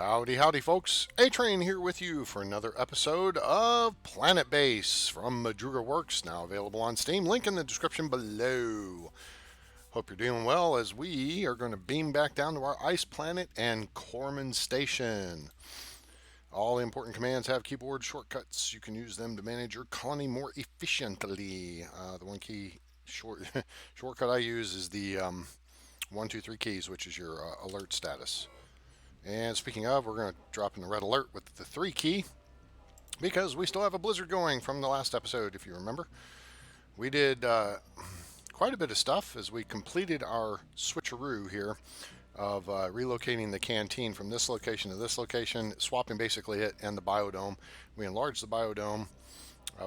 Howdy, howdy, folks. A-Train here with you for another episode of Planetbase from Madruga Works, now available on Steam. Link in the description below. Hope you're doing well as we are going to beam back down to our ice planet and Corman Station. All the important commands have keyboard shortcuts. You can use them to manage your colony more efficiently. The one key shortcut I use is the 1, 2, 3 keys, which is your alert status. And speaking of, we're going to drop in the red alert with the 3 key because we still have a blizzard going from the last episode, if you remember. We did quite a bit of stuff as we completed our switcheroo here of relocating the canteen from this location to this location, swapping basically it and the biodome. We enlarged the biodome.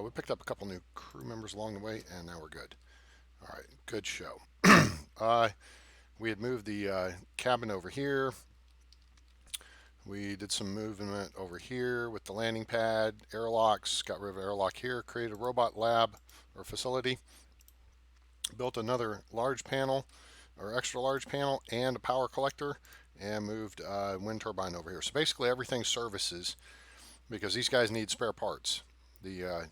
We picked up a couple new crew members along the way, and now we're good. All right, good show. We had moved the cabin over here. We did some movement over here with the landing pad, airlocks, got rid of airlock here, created a robot lab or facility, built another large panel or extra large panel and a power collector, and moved a wind turbine over here. So basically everything services because these guys need spare parts. The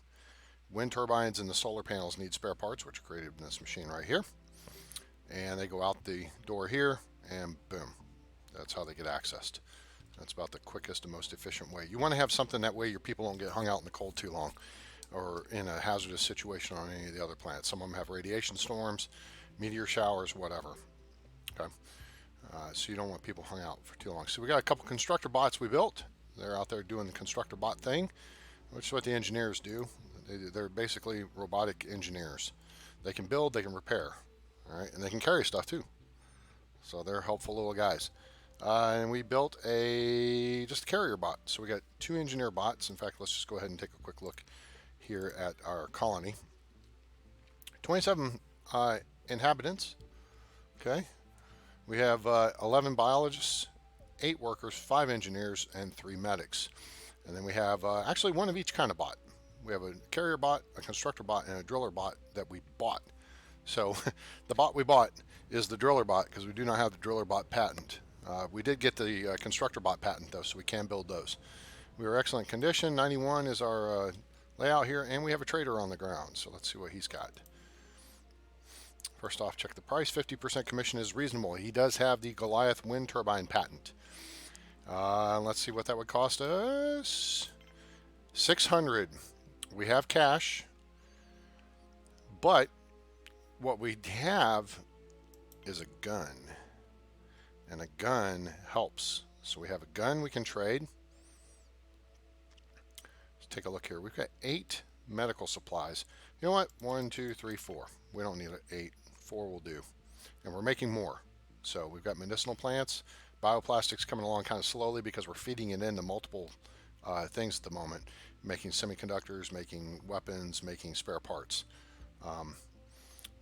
wind turbines and the solar panels need spare parts, which are created in this machine right here. And they go out the door here and boom, that's how they get accessed. That's about the quickest and most efficient way. You want to have something that way your people don't get hung out in the cold too long or in a hazardous situation on any of the other planets. Some of them have radiation storms, meteor showers, whatever. Okay, so you don't want people hung out for too long. So we got a couple constructor bots we built. They're out there doing the constructor bot thing, which is what the engineers do. They're basically robotic engineers. They can build, they can repair, all right, and they can carry stuff too. So they're helpful little guys. And we built just a carrier bot. So we got 2 engineer bots. In fact, let's just go ahead and take a quick look here at our colony. 27 inhabitants. Okay. We have 11 biologists, 8 workers, 5 engineers, and 3 medics. And then we have actually one of each kind of bot. We have a carrier bot, a constructor bot, and a driller bot that we bought. So the bot we bought is the driller bot because we do not have the driller bot patent. We did get the constructor bot patent though, so we can build those. We are excellent condition. 91 is our layout here, and we have a trader on the ground. So let's see what he's got. First off, check the price. 50% commission is reasonable. He does have the Goliath wind turbine patent. Let's see what that would cost us. 600. We have cash, but what we have is a gun. And a gun helps. So we have a gun we can trade. Let's take a look here. We've got 8 medical supplies. You know what? 1, 2, 3, 4. We don't need 8. 4 will do. And we're making more. So we've got medicinal plants. Bioplastics coming along kind of slowly because we're feeding it into multiple things at the moment. Making semiconductors, making weapons, making spare parts.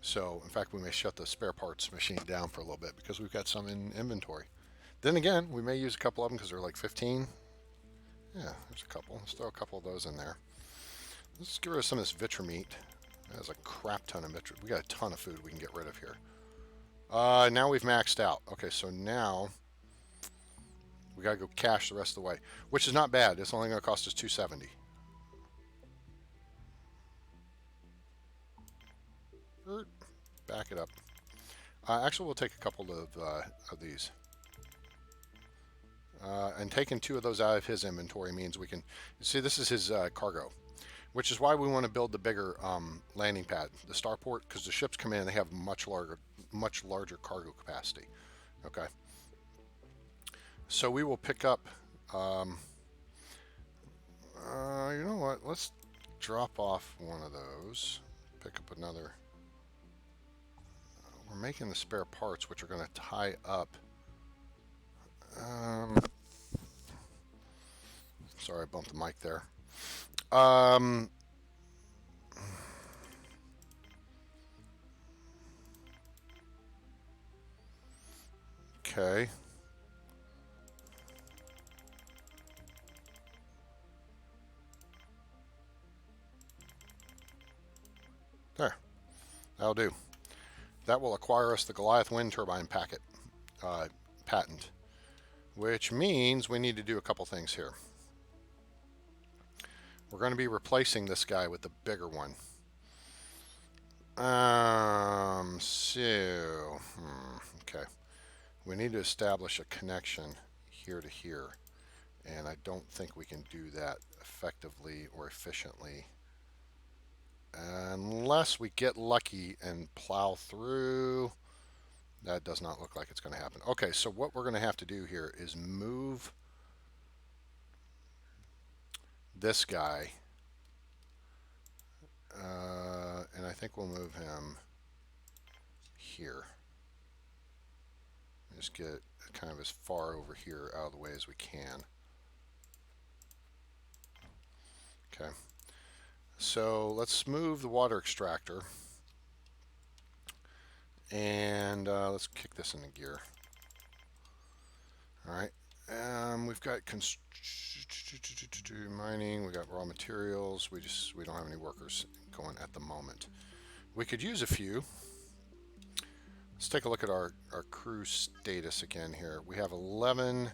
So, in fact, we may shut the spare parts machine down for a little bit because we've got some in inventory. Then again, we may use a couple of them because they're like 15. Yeah, there's a couple. Let's throw a couple of those in there. Let's get rid of some of this vitra meat. There's a crap ton of vitra. We got a ton of food we can get rid of here. Now we've maxed out. Okay, so now we got to go cash the rest of the way, which is not bad. It's only going to cost us $270. Back it up. Actually, we'll take a couple of these. And taking 2 of those out of his inventory means we can... See, this is his cargo, which is why we want to build the bigger landing pad, the starport, because the ships come in and they have much larger cargo capacity. Okay. So we will pick up... you know what? Let's drop off one of those. Pick up another... We're making the spare parts, which are going to tie up. Sorry, I bumped the mic there. Okay. There. That'll do. That will acquire us the Goliath wind turbine patent. which means we need to do a couple things here. We're going to be replacing this guy with the bigger one. Okay. We need to establish a connection here to here, and I don't think we can do that effectively or efficiently unless we get lucky and plow through. That does not look like it's going to happen. Okay, so what we're going to have to do here is move this guy, and I think we'll move him here. Just get kind of as far over here out of the way as we can. Okay, so let's move the water extractor, and let's kick this into gear. All right, we've got mining, we got raw materials. We don't have any workers going at the moment. We could use a few. Let's take a look at our crew status again here. We have 11,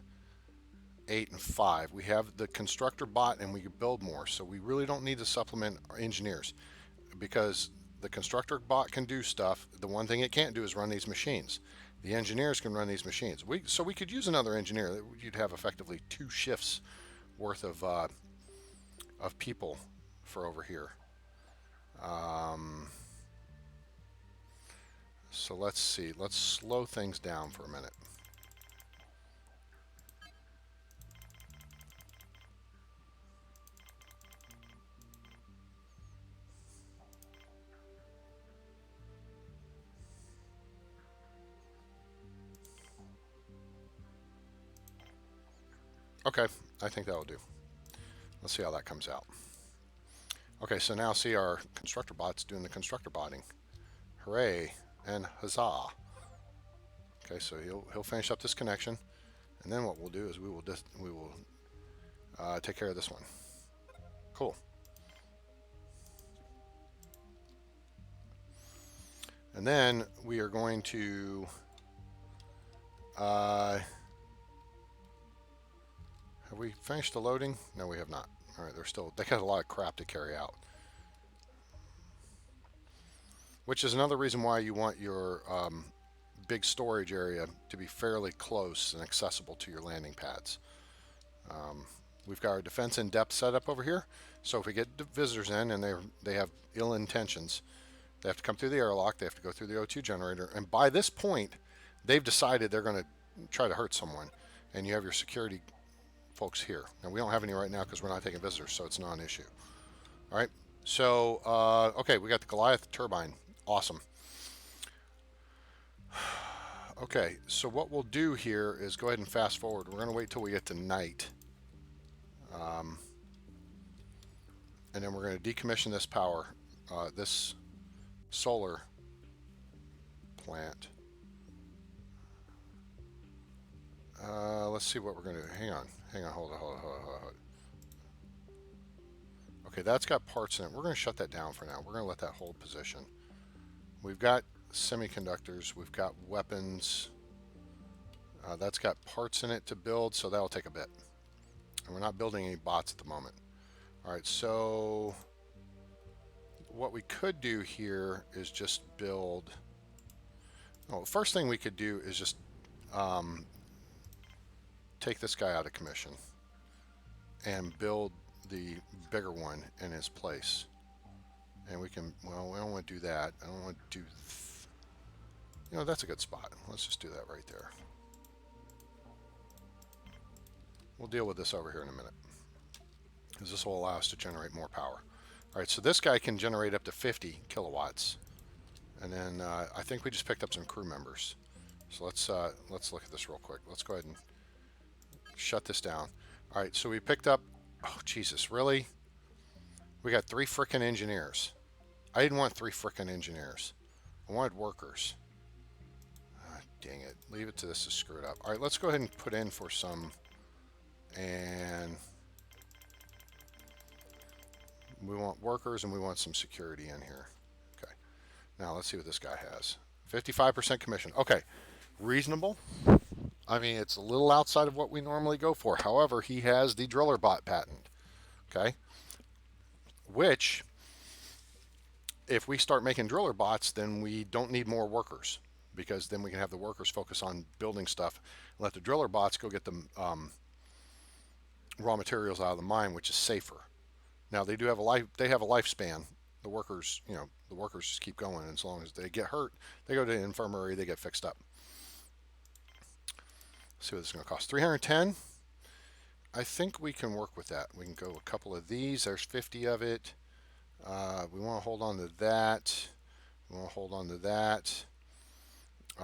8, and 5. We have the constructor bot, and we can build more. So we really don't need to supplement our engineers because the constructor bot can do stuff. The one thing it can't do is run these machines. The engineers can run these machines. So we could use another engineer. You'd have effectively 2 shifts worth of people for over here. So let's see. Let's slow things down for a minute. Okay, I think that'll do. Let's see how that comes out. Okay, so now see our constructor bot's doing the constructor botting. Hooray and huzzah. Okay, so he'll finish up this connection, and then what we'll do is we will take care of this one. Cool. And then we are going to have we finished the loading? No, we have not. All right, they got a lot of crap to carry out. Which is another reason why you want your big storage area to be fairly close and accessible to your landing pads. We've got our defense in depth set up over here. So if we get visitors in and they have ill intentions, they have to come through the airlock, they have to go through the O2 generator, and by this point, they've decided they're going to try to hurt someone, and you have your security folks here. Now, we don't have any right now because we're not taking visitors, so it's not an issue. All right, so, okay, we got the Goliath turbine. Awesome. Okay, so what we'll do here is go ahead and fast forward. We're going to wait till we get to night. And then we're going to decommission this power, this solar plant. Let's see what we're going to do. Hang on, hold on. Okay, that's got parts in it. We're going to shut that down for now. We're going to let that hold position. We've got semiconductors. We've got weapons. That's got parts in it to build, so that'll take a bit. And we're not building any bots at the moment. All right, so what we could do here is just build... Well, the first thing we could do is just take this guy out of commission and build the bigger one in his place. And we can, well, we don't want to do that. I don't want to do, you know, that's a good spot. Let's just do that right there. We'll deal with this over here in a minute, because this will allow us to generate more power. All right, so this guy can generate up to 50 kilowatts. And then I think we just picked up some crew members. So let's look at this real quick. Let's go ahead and shut this down. All right, so we picked up, oh, Jesus, really? We got 3 frickin' engineers. I didn't want 3 frickin' engineers. I wanted workers. Dang it. Leave it to this to screw it up. All right, let's go ahead and put in for some, and we want workers and we want some security in here. Okay. Now let's see what this guy has. 55% commission. Okay. Reasonable. I mean, it's a little outside of what we normally go for. However, he has the driller bot patent, okay? Which, if we start making driller bots, then we don't need more workers because then we can have the workers focus on building stuff and let the driller bots go get the raw materials out of the mine, which is safer. Now they do have a life. They have a lifespan. The workers, the workers just keep going. And as long as they get hurt, they go to the infirmary. They get fixed up. Let's see what this is going to cost. 310. I think we can work with that. We can go a couple of these. There's 50 of it. We want to hold on to that. We want to hold on to that.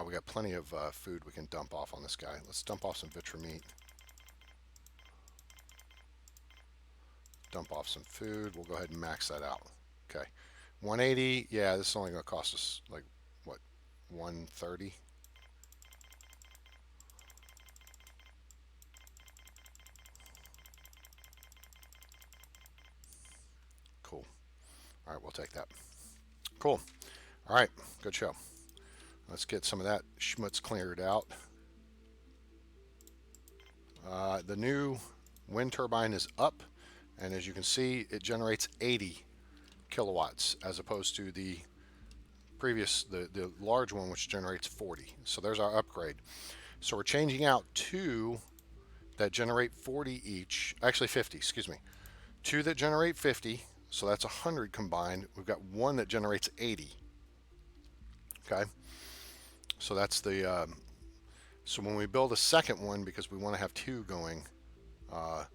We got plenty of food we can dump off on this guy. Let's dump off some Vitremeat. Dump off some food. We'll go ahead and max that out. Okay. 180. Yeah, this is only going to cost us like, what, 130? Cool. All right, we'll take that. Cool. All right, good show. Let's get some of that schmutz cleared out. The new wind turbine is up, and as you can see, it generates 80 kilowatts as opposed to the previous, the large one, which generates 40. So there's our upgrade. So we're changing out two that generate 40 each, actually 50, excuse me. Two that generate 50, so that's 100 combined. We've got one that generates 80. Okay, so that's the so when we build a second one, because we want to have two going, I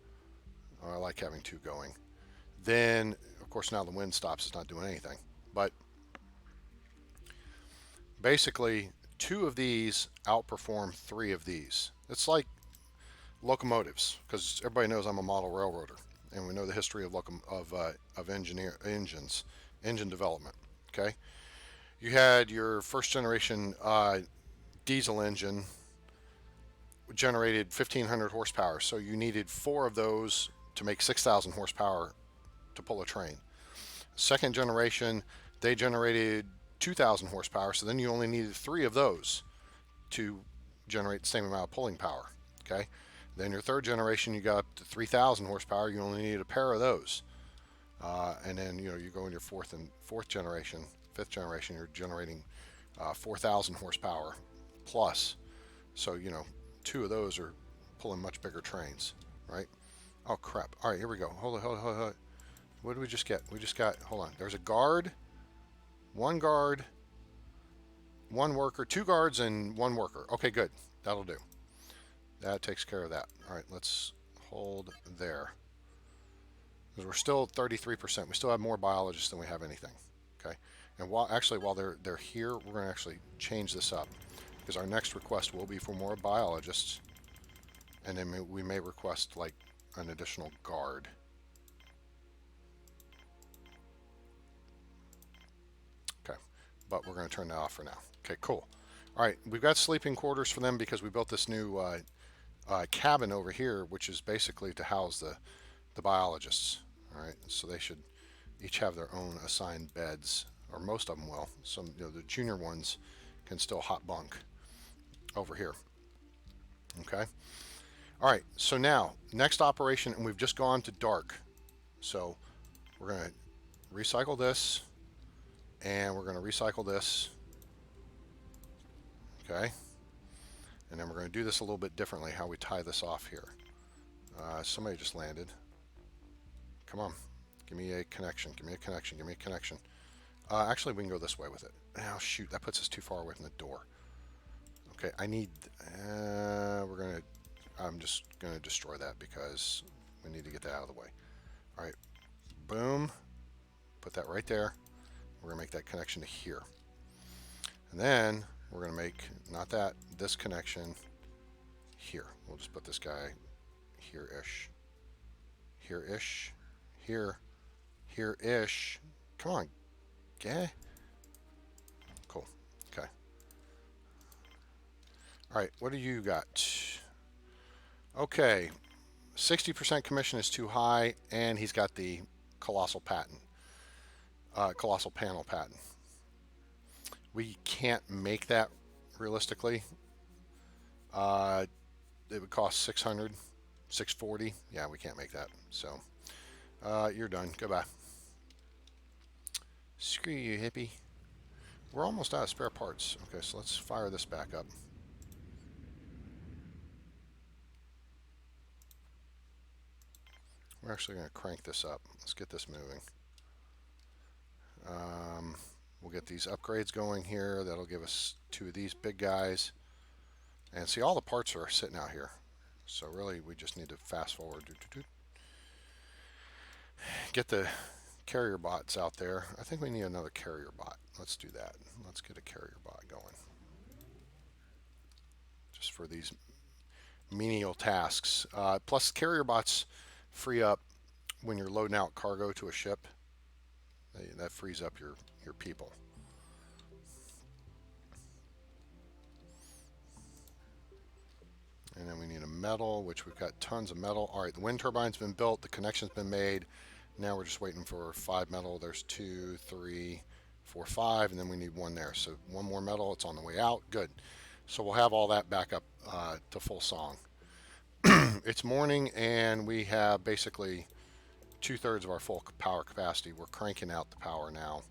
like having two going, then of course now the wind stops, it's not doing anything. But basically, two of these outperform three of these. It's like locomotives, because everybody knows I'm a model railroader, and we know the history of engine development. Okay, you had your first generation diesel engine generated 1,500 horsepower, so you needed four of those to make 6,000 horsepower to pull a train. Second generation, they generated 2,000 horsepower, so then you only needed three of those to generate the same amount of pulling power. Okay, then your third generation, you got up to 3,000 horsepower. You only needed a pair of those, and then you go in your fourth generation, fifth generation, you're generating 4,000 horsepower plus. So two of those are pulling much bigger trains, right? Oh crap! All right, here we go. Hold on. What did we just get? We just got. Hold on. There's a guard, one worker, two guards, and one worker. Okay, good. That'll do. That takes care of that. All right, let's hold there. Because we're still 33%. We still have more biologists than we have anything. Okay, and while they're here, we're going to actually change this up because our next request will be for more biologists, and then we may request like an additional guard. Okay, but we're going to turn that off for now. Okay, cool. All right, we've got sleeping quarters for them because we built this new cabin over here, which is basically to house the biologists. All right, so they should each have their own assigned beds, or most of them will. Some, the junior ones can still hot bunk over here. Okay. All right, so now next operation, and we've just gone to dark. So we're going to recycle this, and we're going to recycle this. Okay. And then we're going to do this a little bit differently, how we tie this off here. Somebody just landed. Come on. Give me a connection. Give me a connection. Give me a connection. Actually, we can go this way with it. Oh, shoot. That puts us too far away from the door. Okay, I need... I'm just going to destroy that because we need to get that out of the way. All right. Boom. Put that right there. We're going to make that connection to here. And then we're going to make, not that, this connection here. We'll just put this guy here-ish. Here-ish. Here. Here-ish. Come on. Okay. Cool. Okay. All right, what do you got? Okay. 60% commission is too high, and he's got the colossal patent. Colossal panel patent. We can't make that realistically. it would cost 600, 640. Yeah, we can't make that. So you're done. Goodbye. Screw you, hippie. We're almost out of spare parts. Okay, so let's fire this back up. We're actually going to crank this up. Let's get this moving. We'll get these upgrades going here. That'll give us 2 of these big guys. And see, all the parts are sitting out here. So really, we just need to fast forward. Get the carrier bots out there. I think we need another carrier bot. Let's do that. Let's get a carrier bot going. Just for these menial tasks. Plus, carrier bots free up when you're loading out cargo to a ship. That frees up your people. And then we need a metal, which we've got tons of metal. All right, the wind turbine's been built. The connection's been made. Now we're just waiting for 5 metal. There's 2, 3, 4, 5, and then we need 1 there. So 1 more metal. It's on the way out. Good. So we'll have all that back up to full song. It's morning, and we have basically 2/3 of our full power capacity. We're cranking out the power now.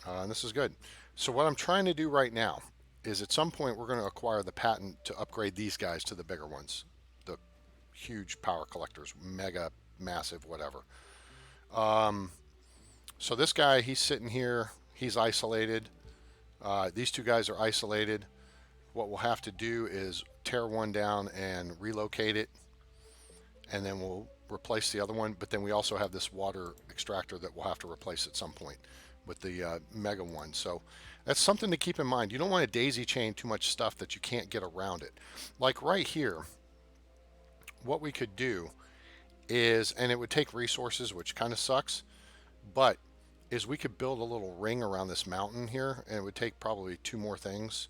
And this is good. So what I'm trying to do right now is at some point we're going to acquire the patent to upgrade these guys to the bigger ones, the huge power collectors, mega, massive, whatever. So this guy, he's sitting here, he's isolated. These 2 guys are isolated. What we'll have to do is tear one down and relocate it, and then we'll replace the other one. But then we also have this water extractor that we'll have to replace at some point with the mega one. So that's something to keep in mind. You don't want to daisy chain too much stuff that you can't get around it. Like right here, what we could do is, and it would take resources, which kind of sucks, but is we could build a little ring around this mountain here, and it would take probably 2 more things.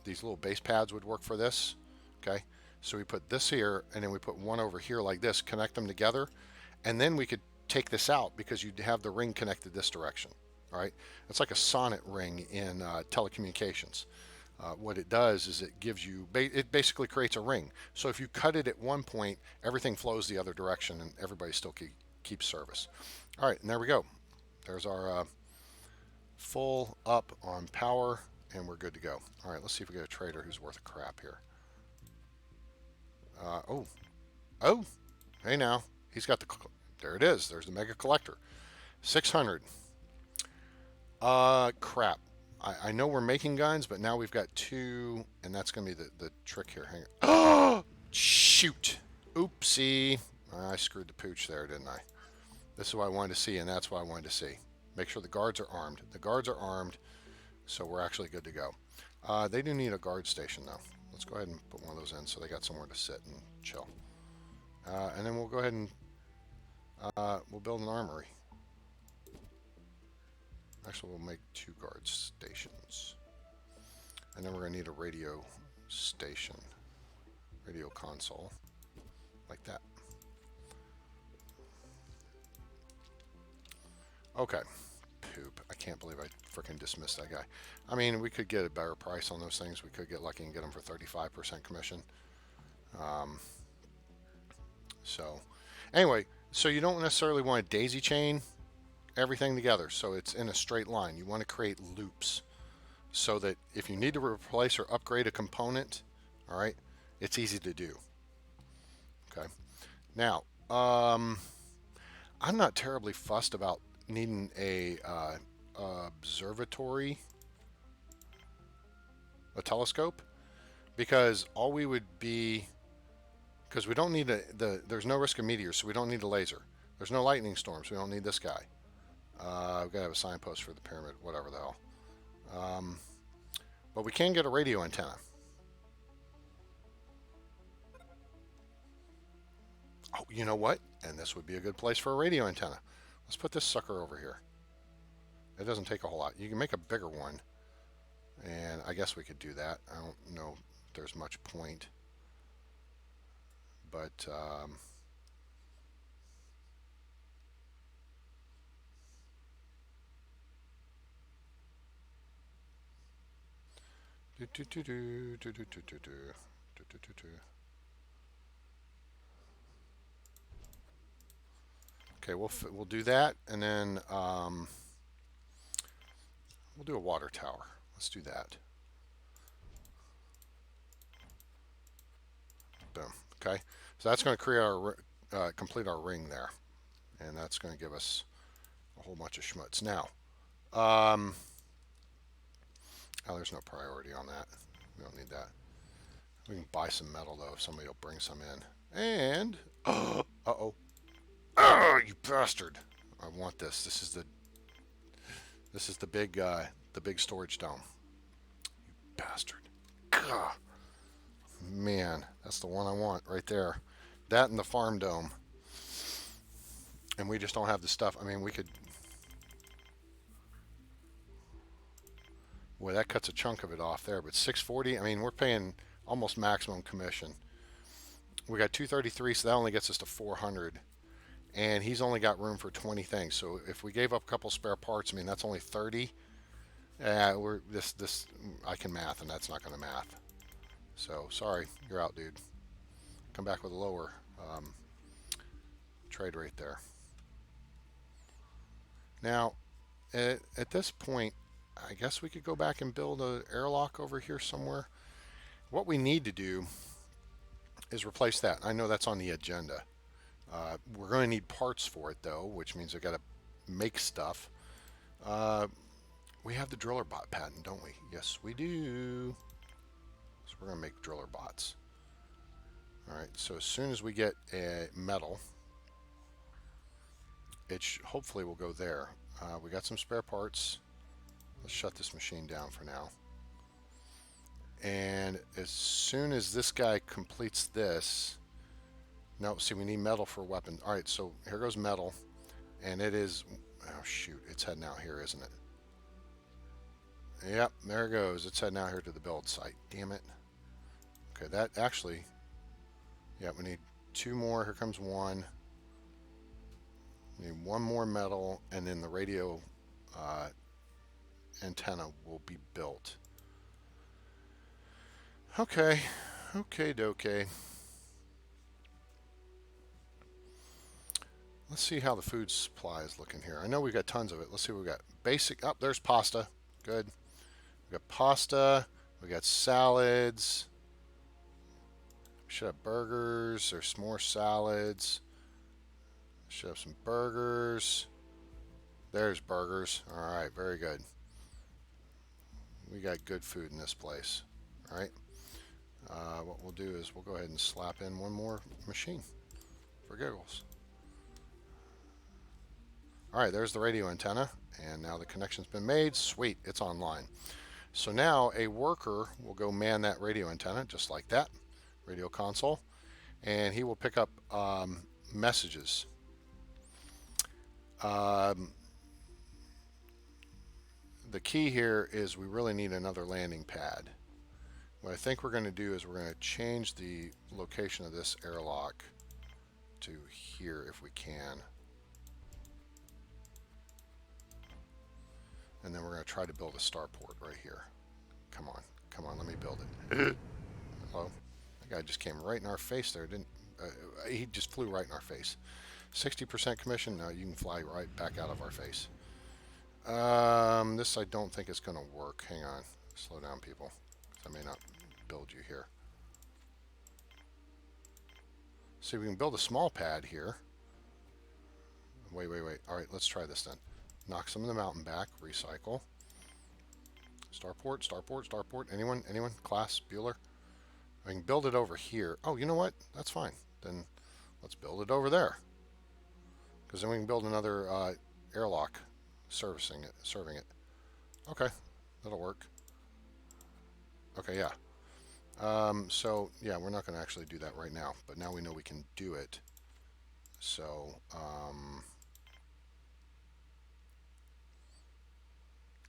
These little base pads would work for this. Okay, so we put this here, and then we put one over here like this, connect them together, and then we could take this out because you'd have the ring connected this direction. All right, it's like a sonnet ring in telecommunications. What it does is it gives you, it basically creates a ring. So if you cut it at one point, everything flows the other direction, and everybody still keeps service. All right, and there we go. There's our full up on power, and we're good to go. All right, let's see if we get a trader who's worth a crap here. Oh, hey now, he's got the, there it is. There's the mega collector, 600. Crap. I know we're making guns, but now we've got 2, and that's going to be the trick here. Hang on. Oh, shoot. Oopsie. I screwed the pooch there, didn't I? This is what I wanted to see, and that's what I wanted to see. Make sure the guards are armed. The guards are armed, so we're actually good to go. They do need a guard station, though. Let's go ahead and put one of those in so they got somewhere to sit and chill. And then we'll go ahead and we'll build an armory. Actually, we'll make 2 guard stations. And then we're going to need a radio station, radio console, like that. Okay. Poop. I can't believe I freaking dismissed that guy. I mean, we could get a better price on those things. We could get lucky and get them for 35% commission. So, anyway, so you don't necessarily want to daisy chain everything together so it's in a straight line. You want to create loops so that if you need to replace or upgrade a component, all right, it's easy to do. Okay. Now, I'm not terribly fussed about needing a observatory, a telescope, because all we would be, because we don't need there's no risk of meteors, so we don't need a laser. There's no lightning storms, we don't need this guy. We've got to have a signpost for the pyramid, whatever the hell. But we can get a radio antenna. Oh, you know what? And this would be a good place for a radio antenna. Let's put this sucker over here. It doesn't take a whole lot. You can make a bigger one, and I guess we could do that. I don't know if there's much point, but Okay, we'll do that, and then we'll do a water tower. Let's do that. Boom. Okay, so that's going to create our complete our ring there, and that's going to give us a whole bunch of schmutz. Now, oh, there's no priority on that. We don't need that. We can buy some metal though if somebody will bring some in. And uh-oh. Oh, you bastard! I want this. This is the big storage dome. Bastard. Gah. Man, that's the one I want right there. That and the farm dome. And we just don't have the stuff. I mean, we could. Boy, that cuts a chunk of it off there. But 640. I mean, we're paying almost maximum commission. We got 233, so that only gets us to 400. And he's only got room for 20 things. So if we gave up a couple spare parts, I mean, that's only 30. We're this. I can math, and that's not going to math. So sorry, you're out, dude. Come back with a lower trade rate there. Now, at this point, I guess we could go back and build an airlock over here somewhere. What we need to do is replace that. I know that's on the agenda. We're going to need parts for it, though, which means I got to make stuff. We have the driller bot patent, don't we? Yes, we do. So we're going to make driller bots. All right, so as soon as we get a metal, it hopefully will go there. We got some spare parts. Let's shut this machine down for now. And as soon as this guy completes this, no, see, we need metal for a weapon. All right, so here goes metal, and it is, oh shoot, it's heading out here, isn't it? Yep, there it goes. It's heading out here to the build site. Damn it. Okay, that actually, yeah, we need two more. Here comes one. We need one more metal, and then the radio antenna will be built. Okay, okay, doke. Let's see how the food supply is looking here. I know we got tons of it. Let's see what we got. Basic, oh, there's pasta. Good. We got pasta. We got salads. We should have burgers. There's more salads. Should have some burgers. There's burgers. All right, very good. We got good food in this place. All right. What we'll do is we'll go ahead and slap in one more machine for giggles. All right, there's the radio antenna, and now the connection's been made. Sweet, it's online. So now a worker will go man that radio antenna just like that, radio console, and he will pick up messages. The key here is we really need another landing pad. What I think we're going to do is we're going to change the location of this airlock to here if we can. And then we're going to try to build a starport right here. Come on, let me build it. Hello? That guy just came right in our face there, didn't he just flew right in our face. 60% commission? No, you can fly right back out of our face. This I don't think is going to work. Hang on. Slow down, people. I may not build you here. See, we can build a small pad here. Wait. All right, let's try this then. Knock some of the mountain back. Recycle. Starport. Anyone? Class? Bueller? I can build it over here. Oh, you know what? That's fine. Then let's build it over there. Because then we can build another airlock serving it. Okay, that'll work. Okay, yeah. So, yeah, we're not going to actually do that right now. But now we know we can do it. So,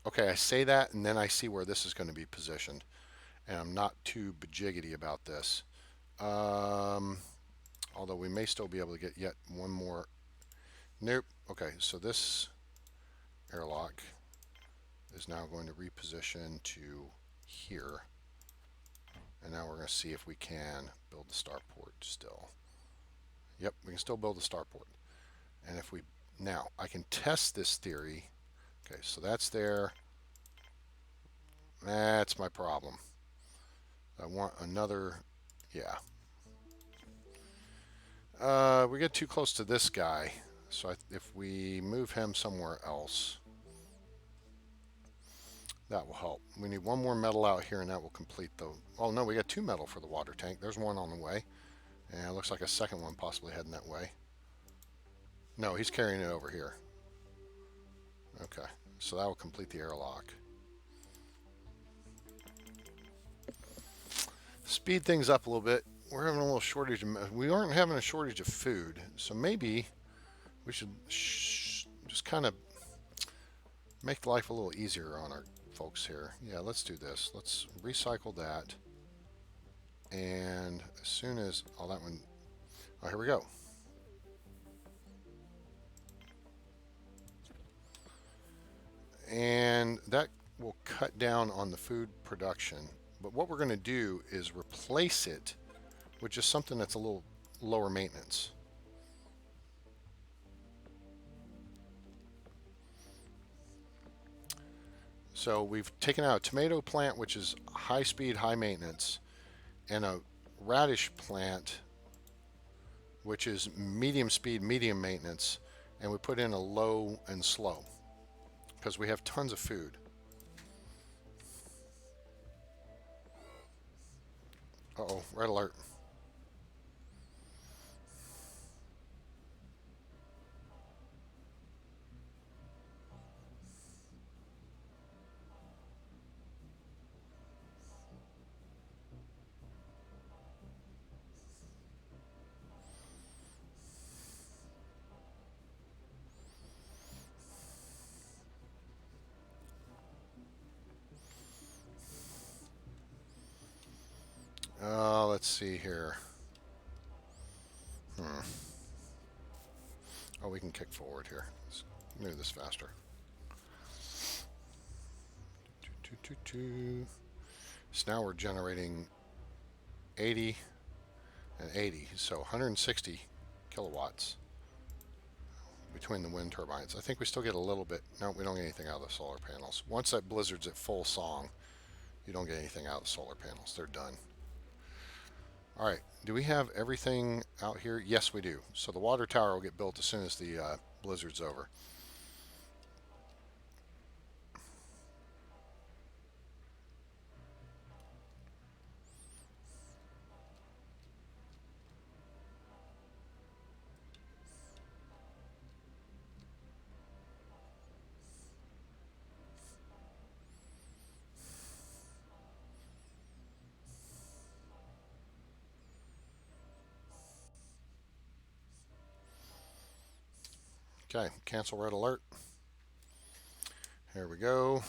okay, I say that, and then I see where this is going to be positioned. And I'm not too bejiggity about this. Although we may still be able to get yet one more. Nope. Okay, so this airlock is now going to reposition to here. And now we're going to see if we can build the starport still. Yep, we can still build the starport. And if we, now I can test this theory. Okay, so that's there. That's my problem. I want another, yeah. We get too close to this guy. So if we move him somewhere else, that will help. We need one more metal out here, and that will complete the... Oh, no, we got 2 metal for the water tank. There's one on the way. And it looks like a second one possibly heading that way. No, he's carrying it over here. Okay, so that will complete the airlock. Speed things up a little bit. We're having a little shortage of... We aren't having a shortage of food, so maybe we should just kind of make life a little easier on our folks here. Yeah, let's do this. Let's recycle that. And as soon as... Oh, that one... Oh, here we go. And that will cut down on the food production. But what we're going to do is replace it with just something that's a little lower maintenance. So we've taken out a tomato plant, which is high speed, high maintenance, and a radish plant, which is medium speed, medium maintenance, and we put in a low and slow because we have tons of food. Uh-oh, red alert. Let's see here. Oh, we can kick forward here. Let's move this faster. So now we're generating 80 and 80, so 160 kilowatts between the wind turbines. I think we still get a little bit. No, we don't get anything out of the solar panels. Once that blizzard's at full song, you don't get anything out of the solar panels. They're done. All right, do we have everything out here? Yes, we do. So the water tower will get built as soon as the blizzard's over. Okay, cancel red alert. Here we go.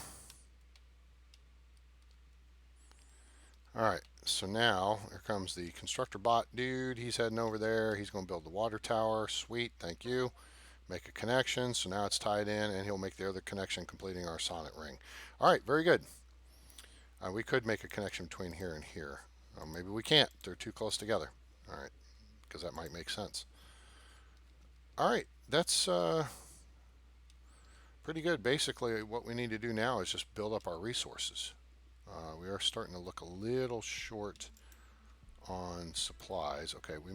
All right, so now here comes the constructor bot dude. He's heading over there. He's going to build the water tower. Sweet, thank you. Make a connection, so now it's tied in, and he'll make the other connection, completing our sonnet ring. All right, very good. We could make a connection between here and here. Maybe we can't. They're too close together. All right, because that might make sense. All right, that's pretty good. Basically, what we need to do now is just build up our resources. We are starting to look a little short on supplies. Okay, we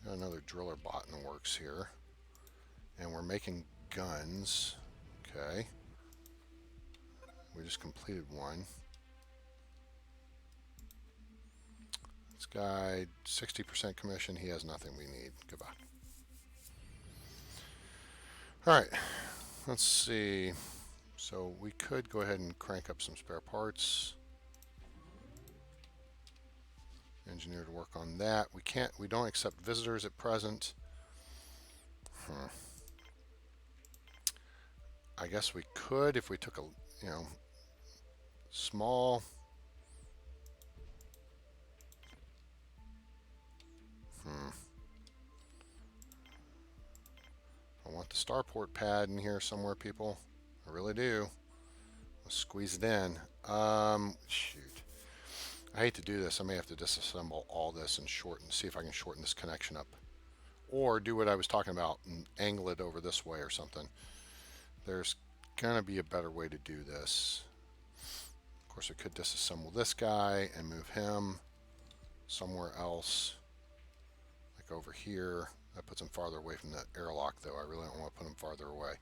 got another driller bot in the works here. And we're making guns. Okay. We just completed one. This guy, 60% commission. He has nothing we need. Goodbye. All right. Let's see. So we could go ahead and crank up some spare parts. Engineer to work on that. We don't accept visitors at present. I guess we could if we took a, small. I want the starport pad in here somewhere, people. I really do. Let's squeeze it in. Shoot. I hate to do this. I may have to disassemble all this and see if I can shorten this connection up. Or do what I was talking about and angle it over this way or something. There's going to be a better way to do this. Of course, I could disassemble this guy and move him somewhere else, like over here. That puts him farther away from the airlock, though. I really don't want to put him farther away.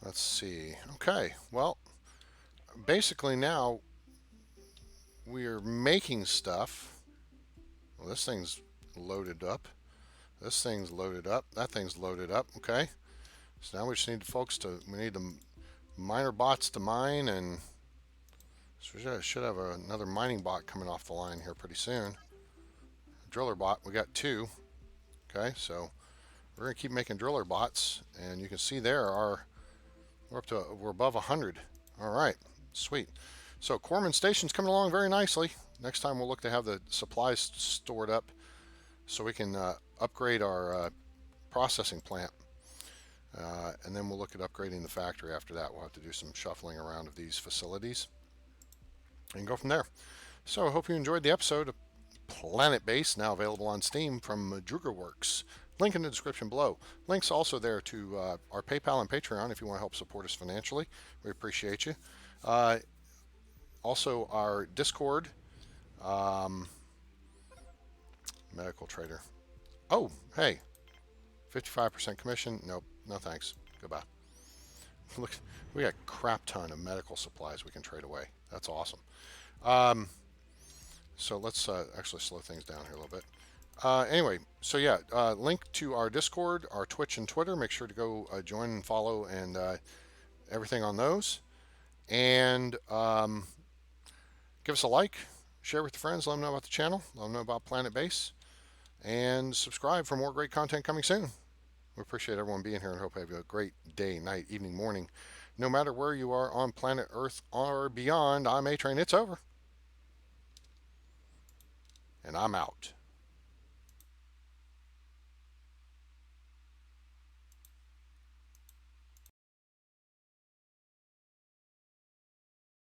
Let's see. Okay, well, basically now we are making stuff. Well, this thing's loaded up. This thing's loaded up. That thing's loaded up. Okay. So now we just need we need the miner bots to mine, and so we should have another mining bot coming off the line here pretty soon. Driller bot, we got 2. Okay, so we're gonna keep making driller bots, and you can see there we're above 100. All right, sweet. So Corman Station's coming along very nicely. Next time we'll look to have the supplies stored up so we can upgrade our processing plant. And then we'll look at upgrading the factory after that. We'll have to do some shuffling around of these facilities and go from there. So I hope you enjoyed the episode of Planetbase, now available on Steam from DrugerWorks. Link in the description below. Links also there to our PayPal and Patreon if you want to help support us financially. We appreciate you. Also our Discord, medical trader. Oh, hey, 55% commission. Nope, no thanks. Goodbye. Look, we got a crap ton of medical supplies we can trade away. That's awesome. So let's actually slow things down here a little bit. Anyway, so yeah, link to our Discord, our Twitch and Twitter. Make sure to go join and follow and everything on those. And give us a like, share with your friends, let them know about the channel, let them know about Planetbase, and subscribe for more great content coming soon. We appreciate everyone being here and hope you have a great day, night, evening, morning. No matter where you are on planet Earth or beyond, I'm A-Train. It's over. And I'm out.